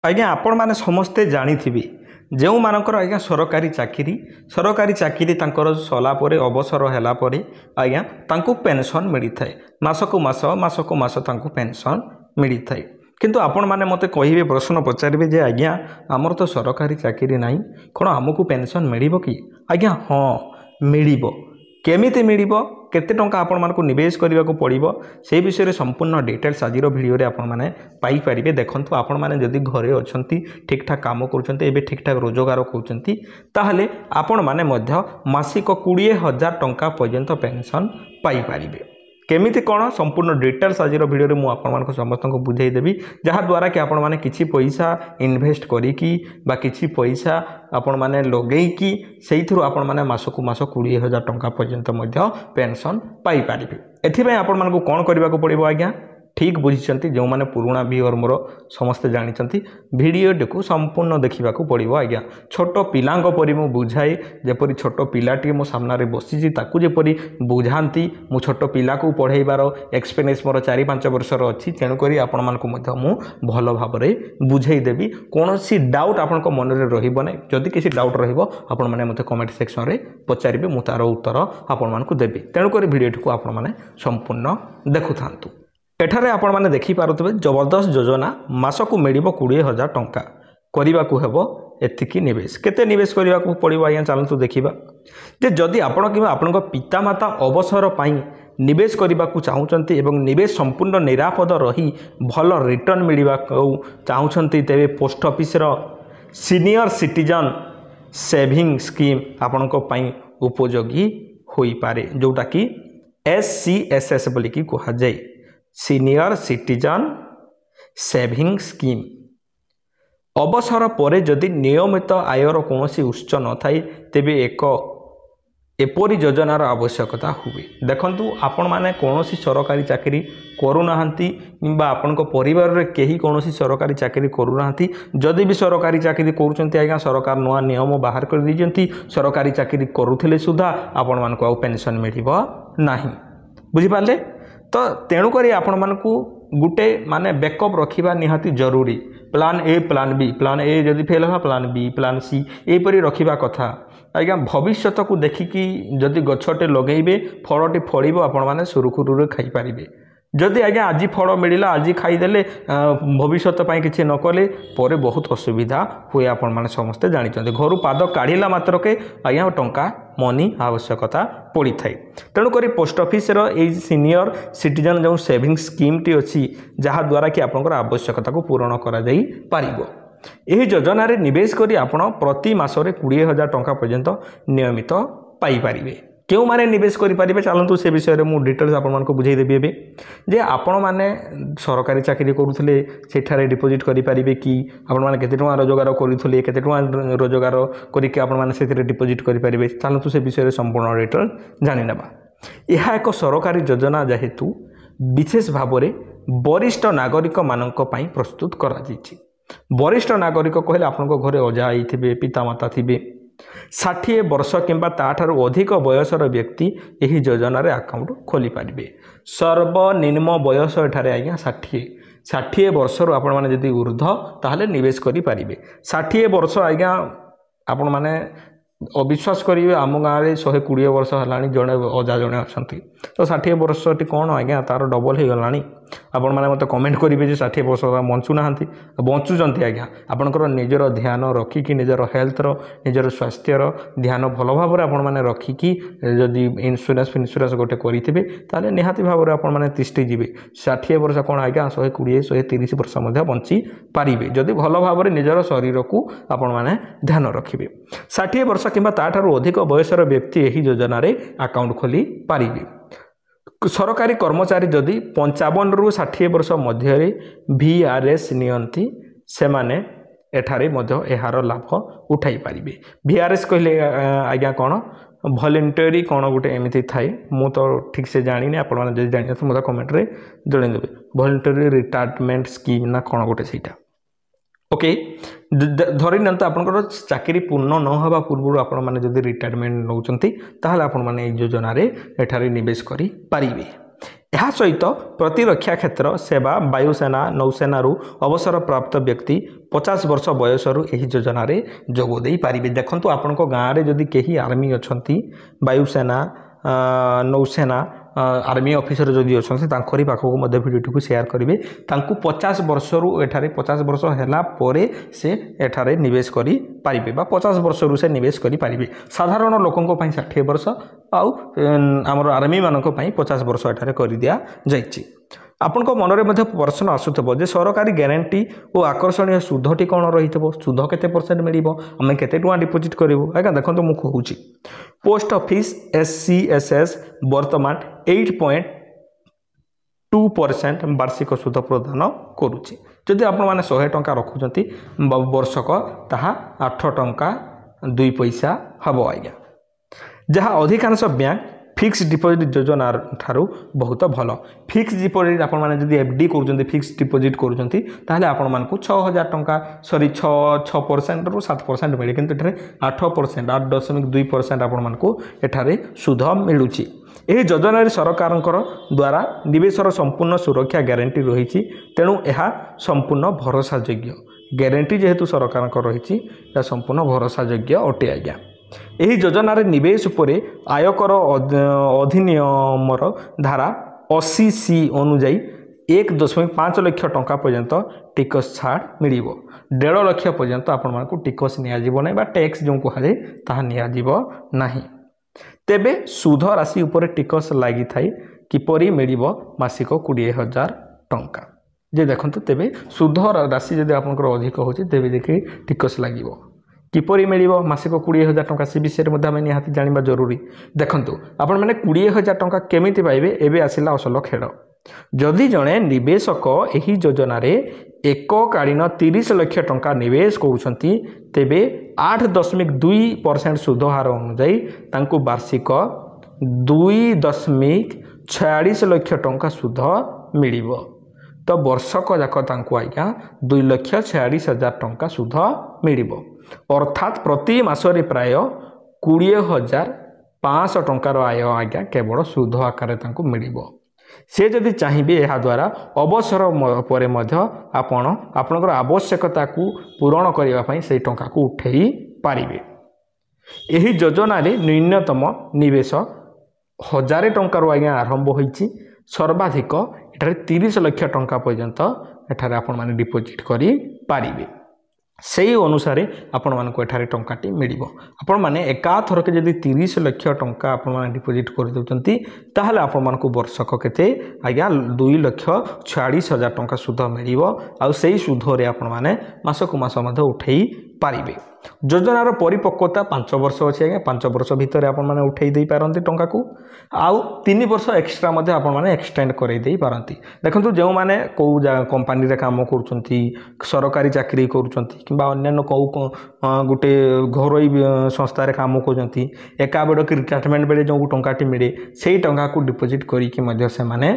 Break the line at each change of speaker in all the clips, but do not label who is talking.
आज्ञा आपण मैंने समस्ते जानी जो मानकर आज्ञा सरकारी चाकरी तांकर सलापर अवसर है आज्ञा तांको पेंशन मिली थाए मासकु मास तांको पेंशन मिली थाए किंतु आपण मैंने मत कहे प्रश्न पचारे जे आज्ञा आमर तो सरकारी चाकरी ना कौन आमको पेंशन मिल कि आज्ञा हाँ मिल केमिति मिल केते टंका आपण मानक निवेश करने को पड़ो से विषय में संपूर्ण डिटेल्स आज भिडियो आपण मैंने पाइपर देखूँ आपण मैंने जदि घरे अच्छा ठीक ठाक कम कर ठीक ठाक रोजगार कर आपण मैंने मासिक 20,000 टंका पर्यंत पेंशन पाइपर केमिति कौन संपूर्ण डिटेल्स आज भिडियो में मुझे समस्त को बुझेदेवी जहाँद्वारा कि आपण मैंने किसी पैसा इन्वेस्ट करी पैसा आपण मैंने लगेकी से आपण मैंने मासकु मास 20,000 टंका पर्यंत पेंशन पाइपर एथि आपण मानक कौन करने को पड़ो आज्ञा ठीक बुझी जो मैंने पुराणा व्यूअर मोर समस्ते जानते भिडियोटी को संपूर्ण देखा पड़ो आज्ञा छोट पिला परी मु बुझाए जपरी छोट पिलाटी मो सामने बसी जपरी बुझाती मु छोट पिला को पढ़ेबार एक्सपीरियंस मोर 4-5 वर्षर अच्छी तेणुक आपण मानक भल भाव बुझेदेवी कौन सी डाउट आपण मन में रही जदि किसी डाउट रही मत कमेंट सेक्शन में पचारे मु तार उत्तर आपण मानक देवी तेणुक भिडियोटी को आपण मैंने संपूर्ण देखु था एठारे आपण माने देखि पारुथबे जबरदस्त योजना मासकु मिलिबो 20,000 टंका करने को हेबो एतिकी निवेश केते निवेश करने को पड़ो आज्ञा चलतु देखा जे जदि आपण कि आपण पितामाता अवसर पाई निवेश करने को चाहूँगी एवं निवेश संपूर्ण निरापद रही भल रिटर्न मिलवा चाहूँगी तेरे post office senior citizen saving scheme आपण उपयोगी हो पारे जोटा कि SCSS बोलिकी कहुए सीनियर सिटीजन सेविंग स्कीम अवसर पर जदि नियमित आयर कौन उत्स न थाए तेबे एक एपरी योजनार आवश्यकता हुए देखंतु आपण माने कौन सरकारी चाकरी करूना आपण परिवार रे केही कौन सरकारी चाकरी करूना जदि भी सरकारी चाकरी करुँचे आज्ञा सरकार नुआ नियम बाहर कर दीजिए सरकारी चाकरी करुले सुधा आपण मानक आउ पेंशन मिलिबो नाही बुझिपारे तो तेणुक आपण मानक गुटे माने बैकअप रखा निहाती जरूरी प्लान ए जदि फेल है प्लान बी प्लान सी यहपरी रखा कथा आज्ञा भविष्य को देखिकी जदि गछटे लगेबे फलटी फड़ो आपण मैंने सुरुखुरु खाईपारे जदि आज्ञा आज फल मिलला आज खाईदे भविष्य किसी न कले पर बहुत असुविधा हुए आपण मैंने समस्ते जानते घर पाद काढ़ला मात्र के आज्ञा टंका मनी आवश्यकता पड़ी थाए तेणुक पोस्ट ऑफिस सीनियर सिटीजन जो सेविंग स्कीम टी अच्छी जहाँद्वारा कि आपंकर आवश्यकता को पूरण कर योजन निवेश करी आपण प्रति मासरे 20,000 टंका पर्यंत नियमित पाइपर क्यों माने निवेश करें चलतु से विषय में मुझे डिटेल्स आपको बुझेदेवी एवं जे आपण मैंने सरकारी चाकरी करुले सेठारे डिपोजिट करेंगे कि आपण मैंने केते टंका रोजगार करुले केते टंका रोजगार करके डिपोजिट करेंगे चलतु से विषय में संपूर्ण डिटेल जानी ना यह एक सरकारी योजना जेहेतु विशेष भाव में वरिष्ठ नागरिक मानक पई प्रस्तुत करा वरिष्ठ नागरिक कहले आपण घरे अजा आई थे पितामाता थे 60 वर्ष किंबा ताठार अधिक बयसर व्यक्ति यही योजन अकाउंट खोली पारे सर्वनिम्न बयस एठारे आज्ञा 60 वर्ष आपण माने जदि ऊर्ध ताहले निवेश करि पारिबे 60 वर्ष आज्ञा आपण माने अविश्वास करेंगे आम गाँव में 120 वर्ष है जड़े अजा जड़े अच्छा तो 60 वर्ष टी कौन आज्ञा तार डबल हो गला आपण मैंने मत कमेंट करेंगे 60 वर्ष बंचुना बंचुंट आज्ञा आपंकर निजर ध्यान रखिकी निजर हेल्थर निजर स्वास्थ्यर ध्यान भल भाव में रखिकी जदि इन्शुरांस गोटे करेंगे ताले निहाती भाव में आपने तिष्ठी जी 60 वर्ष कौन आज्ञा 120-130 वर्ष बंची पारे जदि भल भाव में निजर शरीर को आपण मैंने ध्यान रखिए 60 वर्ष किंबा ताठारू अधिक बयसर व्यक्ति यही योजन अकाउंट खोली पारिबे सरकारी कर्मचारी जदि 55 ରୁ 60 वर्ष मध्य VRS नियंती से माने एठारे मध्य एहार लाभ उठाई पारिबे VRS कहले आज्ञा कौन वॉलंटरी कौन गोटे एमती थाए मु तो ठीक से जानी आपण माने जदि जानि मत कमेंट रे जणै देबे वॉलंटरी रिटायरमेंट स्कीम ना कौन गोटे सेटा ओके धरी ना आपंकर चाकरी पूर्ण न होगा पूर्व आपण मैंने जदि रिटायरमेंट नौकरी ताहले आपण माने योजना रे एठारे निवेश करि पारिबे ଏହା ସହିତ ପ୍ରତିରକ୍ଷା କ୍ଷେତ୍ର ସେବା ବାୟୁସେନା ନୌସେନାରୁ ଅବସର ପ୍ରାପ୍ତ ବ୍ୟକ୍ତି 50 ବର୍ଷ ବୟସରୁ ଏହି ଯୋଜନାରେ ଯୋଗ ଦେଇପାରିବେ। ଦେଖନ୍ତୁ ଆପଣଙ୍କ ଗାଁରେ ଯଦି କେହି ଆର୍ମି ଅଛନ୍ତି ବାୟୁସେନା ନୌସେନା आर्मी ऑफिसर जदि अच्छे तांकरी पाखक भिडियो को शेयर करेंगे 50 वर्षरू एठारे 50 वर्ष है से एठारे निवेश करें 50 वर्षरू से निवेश करें साधारण लोकों 60 वर्ष आमर आर्मी मानक 50 वर्ष एठारे कर दिया जाइए। आपण मनरे मध्य प्रश्न आसुथबो जे सरकारी ग्यारंटी और आकर्षणीय सुधटी कौन रही सुध केते परसेंट मिलिबो आमे केते टुआ डिपोजिट करिवो आज्ञा देखंतु मु कहूची पोस्ट ऑफिस SCSS वर्तमान 8.2% वार्षिक सुध प्रदान करुची। जदि आपण माने 100 टंका रखुचंती वर्षक ताहा 8 टंका 2 पैसा हबो आज्ञा जहाँ अधिकांश बैंक फिक्स डिपोजिट योजना ठारू बहुत भल। फिक्स डिपोजिट आपण माने जदि FD करूचंती फिक्स डिपोजिट करूचंती ताहले आपण मानकु 6000 टंका सॉरी 6% रु 7% मिले किंतु एठारे 8% 8.2% आपण मानकु एठारे सुध मिलुची। एही योजना रे सरकारनकर द्वारा निवेशर संपूर्ण सुरक्षा ग्यारंटी रही तेणु यह संपूर्ण भरोसा योग्य ग्यारंटी जेहेतु सरकारनकर रही संपूर्ण भरोसा योग्य अटे आज्ञा। यही योजना रे निवेश उपरे आयकर अधिनियमर धारा 80C अनुजाई 1.5 लाख टंका पर्यंत टिकस छाड़ मिल 1.5 लाख पर्यंत आपण मानकु टिकस नियाजिबो नै बा टैक्स जो कहुए ताहा नियाजिबो नाही। तेबे सुध राशि उपरे टिकस लागि थाई किपरि मिलिबो मासिक 20,000 टंका जे देखंतु तेबे सुध राशि जदि आपनकर अधिक होची तेबे देखि टिकस लागिबो किपरि मिलिबो मासिक 20,000 टंका से विषय में आम निहाती जानिबा जरूरी। देखंतु आपण माने 20,000 टंका केमिति पाइबे एबे आसिला असल खेड़ जदि जणे निवेशक एही योजना रे एककालीन 30 लाख टंका निवेश करूछंती तेबे 8.2% सुध हार अनुजाई तांको वार्षिक 2.46 लाख टंका सुध मिलिबो तो वर्षक जाक तांको आज्ञा 2,46,000 टंका सुध मिलिबो अर्थात प्रति मासरे प्राय 20,500 टंकार आय आज्ञा केवल सुध आकार तांको मिलिबो। से जदि चाहिए यह द्वारा अवसर पर आपणकर आवश्यकता को पूरण करने से टंका को उठे पारिबे। एही योजना रे न्यूनतम निवेश 1000 टंकार आज्ञा आरंभ होईची सर्वाधिक एठारे 30 लाख टंका पर्यंत एठारे आपण माने डिपोजिट करि पारिबे सेही अनुसार आपण मानक एठारे टंकाटी मिलिबो। आपण माने एकाथर के जदि 30 लाख टंका आपण माने डिपोजिट कर दउचंती ताहाले आपण मानक वर्षक केते आज्ञा 2,46,000 टंका सुध मिलिबो आ सेही सुध रे आपण माने मासक मास मध्ये उठेई पारिबे। योजनार परिपक्वता 5 वर्ष अच्छे आज्ञा 5 वर्ष भितर आपण माने उठेई दे पारंती टंका को आउ 3 वर्ष एक्स्ट्रा मध्ये आपण माने एक्सटेंड करै दे पारंती। देखंतु जो माने को कंपनी रे काम करूचंती सरकारी चाकरी करूचंती किंबा अन्य को गोटे घरोई संस्था रे काम करूचंती एका बेडक रिटायरमेंट बेले जो टंकाटी मिले सेही टंका को डिपोजिट करी कि मध्ये से माने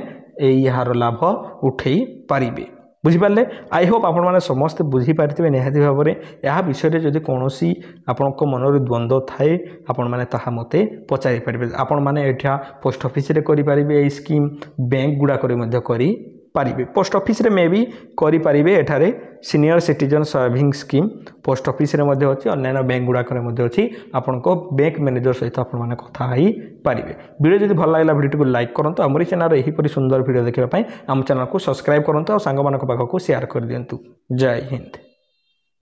एई हार लाभ उठेई पारिबे। बुझिपारे आई होप आपण मैंने समस्ते बुझीपारे निहाती भाव में यह विषय जदि कौन आपण मनर द्वंद्व थाए आपण मैंने ताहा मते पचारि पारे आपण मैंने एठा पोस्ट ऑफिस रे करि पारिबे ए स्कीम बैंक गुड़ाक करि पारिबे पोस्ट ऑफिस रे मे भी करि पारिबे एठारे senior citizen saving scheme post office रे मध्ये अछि अन्य बैंक गुड़ाक अछि आपण को बैंक मैनेजर सहित आपण माने कथा होई पारिबे। वीडियो जदि भल लागला वीडियो को लाइक करंतु हमरी चैनल एही परि सुंदर वीडियो देखिबा पई हम चैनल को सब्सक्राइब करंतु और संग मानक पाखक को शेयर कर दियंतु। जय हिंद।